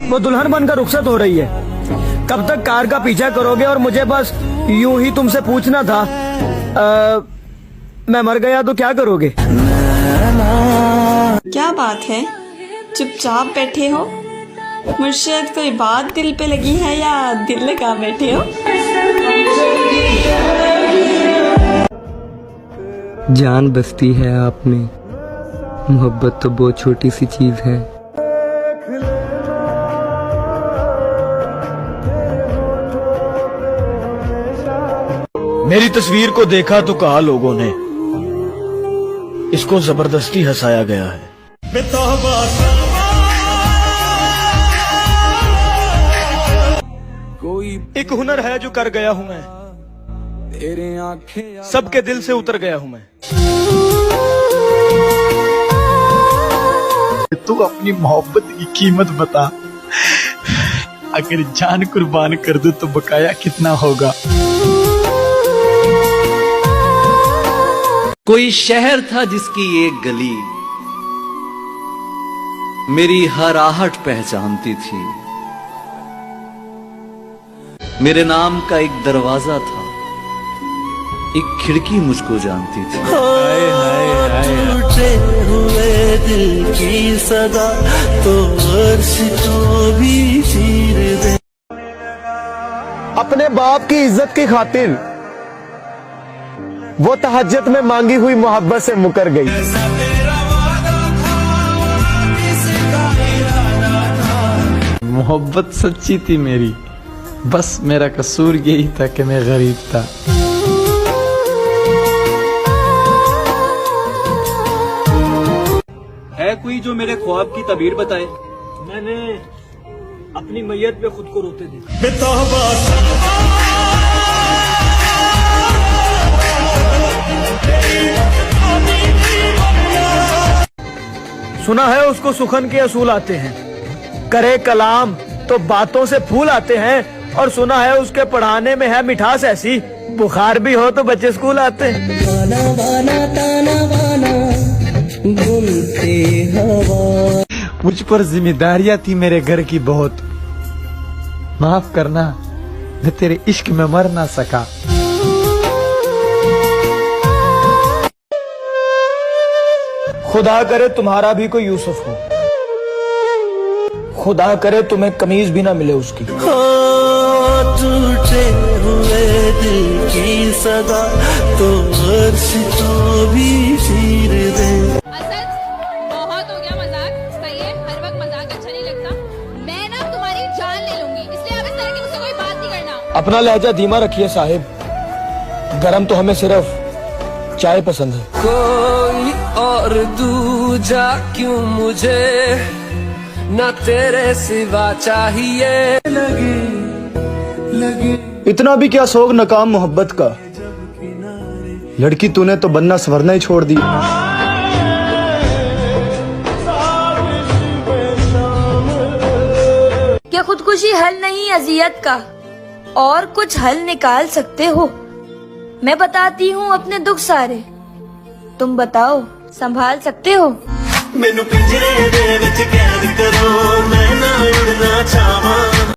वो दुल्हन बनकर रुखसत हो रही है। कब तक कार का पीछा करोगे? और मुझे बस यूं ही तुमसे पूछना था, मैं मर गया तो क्या करोगे? क्या बात है, चुपचाप बैठे हो? मुर्शिद, कोई बात दिल पे लगी है या दिल लगा बैठे हो? जान बसती है आप में, मोहब्बत तो बहुत छोटी सी चीज है। मेरी तस्वीर को देखा तो कहा लोगों ने, इसको जबरदस्ती हंसाया गया है। एक हुनर है जो कर गया हूं मैं, सबके दिल से उतर गया हूं मैं। तू अपनी मोहब्बत की कीमत बता, अगर जान कुर्बान कर दूं तो बकाया कितना होगा। कोई शहर था जिसकी एक गली मेरी हर आहट पहचानती थी। मेरे नाम का एक दरवाजा था, एक खिड़की मुझको जानती थी। टूटे हुए दिल की सदा तो अर्श को भी चीर दे। अपने बाप की इज्जत की खातिर वो तहज्जुद में मांगी हुई मोहब्बत से मुकर गई। मोहब्बत सच्ची थी मेरी, बस मेरा कसूर यही था कि मैं गरीब था। है कोई जो मेरे ख्वाब की तबीर बताए? मैंने अपनी मैयत पे खुद को रोते देखा। सुना है उसको सुखन के असूल आते हैं, करे कलाम तो बातों से फूल आते हैं। और सुना है उसके पढ़ाने में है मिठास ऐसी, बुखार भी हो तो बच्चे स्कूल आते हैं। वाना वाना ताना वाना बुनते हवा। मुझ पर जिम्मेदारियां थी मेरे घर की बहुत, माफ करना मैं तेरे इश्क में मर ना सका। खुदा करे तुम्हारा भी कोई यूसुफ हो, खुदा करे तुम्हें कमीज भी ना मिले उसकी। टूटे हुए दिल की सदा तो अर्श को भी चीर दे। असद, बहुत हो गया मजाक, सही है, हर वक्त मजाक अच्छा नहीं लगता। मैं ना तुम्हारी जान ले लूंगी, इसलिए आप इस तरह की मुझसे कोई बात नहीं करना। अपना लहजा धीमा रखिए साहिब, गरम तो हमें सिर्फ चाय पसंद है। कोई और दूजा क्यों मुझे ना तेरे सिवा चाहिए। इतना भी क्या सोग नकाम मोहब्बत का, लड़की तूने तो बनना संवरना ही छोड़ दी। क्या खुदकुशी हल नहीं अजियत का, और कुछ हल निकाल सकते हो? मैं बताती हूँ अपने दुख सारे, तुम बताओ संभाल सकते हो? मैनू पिंजरे दे विच कैद करो, मैं ना उड़ना चाहवां।